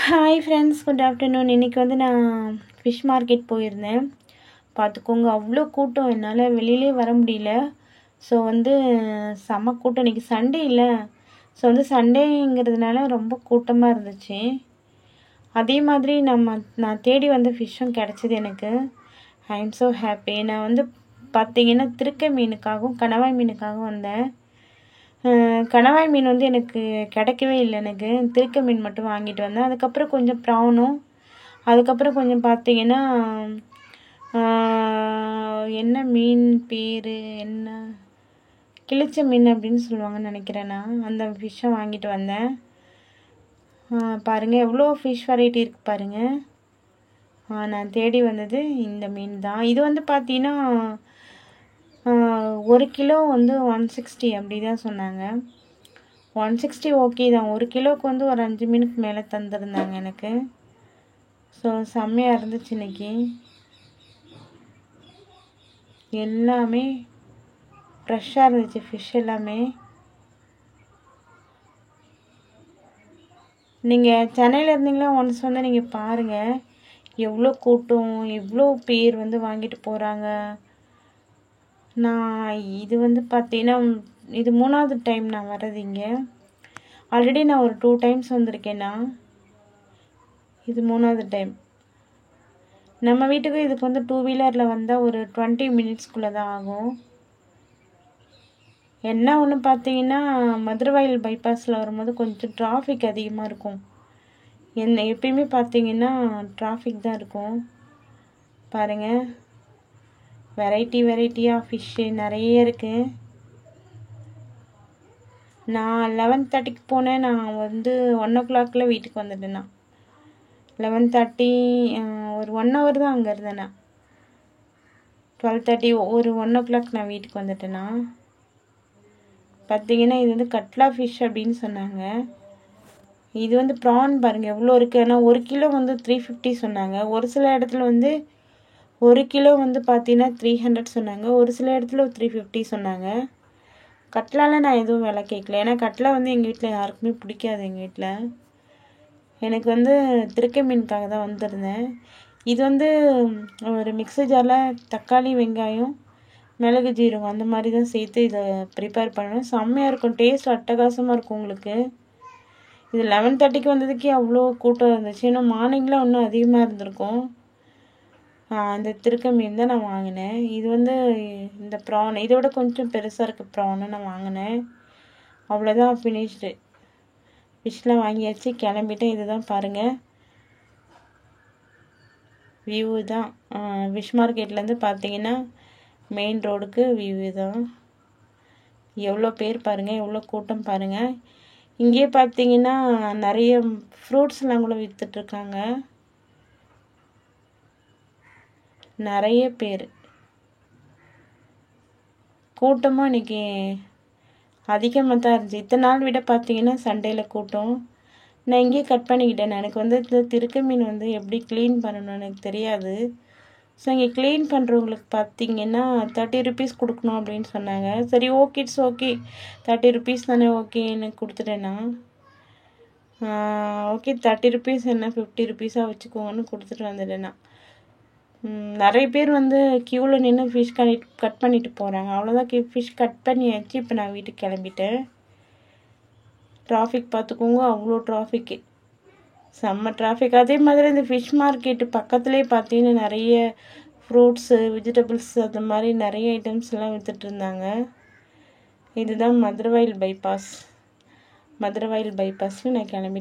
Hi friends, good afternoon. இன்றைக்கி வந்து நான் ஃபிஷ் மார்க்கெட் போயிருந்தேன். பார்த்துக்கோங்க, அவ்வளோ கூட்டம், என்னால் வெளியிலே வர முடியல. ஸோ வந்து செம கூட்டம். இன்றைக்கி சண்டே இல்லை, ஸோ வந்து சண்டேங்கிறதுனால ரொம்ப கூட்டமாக இருந்துச்சு. அதே மாதிரி நான் தேடி வந்த ஃபிஷ்ஷும் கிடச்சிது எனக்கு. I am so happy. நான் வந்து பார்த்தீங்கன்னா திருக்கை மீனுக்காகவும் கணவாய் மீனுக்காகவும் வந்தேன். கணவாய் மீன் வந்து எனக்கு கிடைக்கவே இல்லை. எனக்கு திருக்கை மீன் மட்டும் வாங்கிட்டு வந்தேன். அதுக்கப்புறம் கொஞ்சம் ப்ரானும், அதுக்கப்புறம் கொஞ்சம் பார்த்தீங்கன்னா என்ன மீன் பேர், என்ன கிழிச்ச மீன் அப்படின்னு சொல்லுவாங்கன்னு நினைக்கிறேன். நான் அந்த ஃபிஷ்ஷை வாங்கிட்டு வந்தேன். பாருங்கள் எவ்வளோ ஃபிஷ் வெரைட்டி இருக்குது பாருங்கள். நான் தேடி வந்தது இந்த மீன் தான். இது வந்து பார்த்தீங்கன்னா 1 கிலோ வந்து 160 அப்படி தான் சொன்னாங்க. 160 ஓகே தான். 1 கிலோவுக்கு வந்து ஒரு 5 மீனுக்கு மேலே தந்துருந்தாங்க எனக்கு. ஸோ செம்மையாக இருந்துச்சு இன்னைக்கு. எல்லாமே ஃப்ரெஷ்ஷாக இருந்துச்சு ஃபிஷ் எல்லாமே. நீங்கள் சென்னையில் இருந்தீங்களா ஒன்ஸ் வந்து நீங்கள் பாருங்கள், எவ்வளோ கூட்டம், எவ்வளோ பேர் வந்து வாங்கிட்டு போகிறாங்க. நான் இது வந்து பார்த்தீங்கன்னா இது 3வது டைம் நான் வர்றது இங்கே. ஆல்ரெடி நான் ஒரு 2 டைம்ஸ் வந்திருக்கேன்னா, இது 3வது டைம். நம்ம வீட்டுக்கு இதுக்கு வந்து 2 வீலரில் வந்தால் ஒரு 20 மினிட்ஸ்க்குள்ளே தான் ஆகும். என்ன ஒன்று பார்த்தீங்கன்னா, மதுரவாயல் பைபாஸில் வரும்போது கொஞ்சம் டிராஃபிக் அதிகமாக இருக்கும். எப்பயுமே பார்த்தீங்கன்னா டிராஃபிக் தான் இருக்கும். பாருங்கள், வெரைட்டியாக ஃபிஷ்ஷு நிறைய இருக்குது. நான் 11:30க்கு போனேன். நான் வந்து 1 o'clock வீட்டுக்கு வந்துட்டேன். நான் 11:30 ஒரு 1 hour தான் அங்கே இருந்தேன். நான் 12:30 ஒரு 1 o'clock நான் வீட்டுக்கு வந்துட்டேன்னா. பார்த்தீங்கன்னா இது வந்து கட்லா ஃபிஷ் அப்படின்னு சொன்னாங்க. இது வந்து ப்ரான் பாருங்கள் எவ்வளோ இருக்குது. ஆனால் 1 கிலோ வந்து 350 சொன்னாங்க. ஒரு சில இடத்துல வந்து 1 கிலோ வந்து பார்த்தீங்கன்னா 300 சொன்னாங்க. ஒரு சில இடத்துல 350 சொன்னாங்க. கட்லாவில் நான் எதுவும் விலை கேட்கல. ஏன்னா கட்லா வந்து எங்கள் வீட்டில் யாருக்குமே பிடிக்காது. எங்கள் வீட்டில் எனக்கு வந்து திருக்கை மீனுக்காக தான் வந்திருந்தேன். இது வந்து ஒரு மிக்ஸி ஜாரில் தக்காளி, வெங்காயம், மிளகு, ஜீரகம் அந்த மாதிரி தான் சேர்த்து இதை ப்ரிப்பேர் பண்ணணும். செம்மையாக இருக்கும், டேஸ்ட் அட்டகாசமாக இருக்கும் உங்களுக்கு. இது 11:30க்கு வந்ததுக்கே அவ்வளோ கூட்டம் இருந்துச்சு. ஏன்னா மார்னிங்கில் இன்னும் அதிகமாக இருந்திருக்கும். இந்த திருக்கை மீன் தான் நான் வாங்கினேன். இது வந்து இந்த ப்ரான், இதை விட கொஞ்சம் பெருசாக இருக்க ப்ரானை நான் வாங்கினேன். அவ்வளோதான், ஃபினிஷ்டு. ஃபிஷ்லாம் வாங்கியாச்சு, கிளம்பிட்டேன். இதுதான் பாருங்கள் வியூ தான். ஃபிஷ் மார்க்கெட்லேருந்து பார்த்தீங்கன்னா மெயின் ரோடுக்கு வியூ தான். எவ்வளோ பேர் பாருங்கள், எவ்வளோ கூட்டம் பாருங்கள். இங்கேயே பார்த்தீங்கன்னா நிறைய ஃப்ரூட்ஸ்லாம் கூட விற்றுட்ருக்காங்க. நிறைய பேர் கூட்டமாக இன்றைக்கி அதிகமாக தான் இருந்துச்சு. இத்தனை நாள் விட பார்த்தீங்கன்னா சண்டேயில் கூட்டம். நான் இங்கேயே கட் பண்ணிக்கிட்டேன். எனக்கு வந்து இந்த திருக்கை மீன் வந்து எப்படி க்ளீன் பண்ணணும்னு எனக்கு தெரியாது. ஸோ இங்கே க்ளீன் பண்ணுறவங்களுக்கு பார்த்தீங்கன்னா 30 rupees கொடுக்கணும் அப்படின்னு சொன்னாங்க. சரி ஓகே, இட்ஸ் ஓகே, 30 rupees தானே, ஓகேன்னு கொடுத்துட்டேன்னா. ஓகே 30 rupees என்ன 50 rupees வச்சுக்கோங்கன்னு கொடுத்துட்டு வந்துட்டேன்னா. நிறைய பேர் வந்து க்யூவில் நின்று ஃபிஷ் கட் பண்ணிட்டு போகிறாங்க. அவ்வளோதான், ஃபிஷ் கட் பண்ணியாச்சு. இப்போ நான் வீட்டுக்கு கிளம்பிட்டேன். டிராஃபிக் பார்த்துக்கோங்க, அவ்வளோ டிராஃபிக்கு, செம்ம டிராஃபிக். அதே மாதிரி இந்த ஃபிஷ் மார்க்கெட்டு பக்கத்துலேயே பார்த்தீங்கன்னா நிறைய ஃப்ரூட்ஸு, வெஜிடபிள்ஸ், அந்த மாதிரி நிறைய ஐட்டம்ஸ்லாம் விற்றுட்டு இருந்தாங்க. இதுதான் மதுரவாயல் பைபாஸில் நான் கிளம்பிட்டேன்.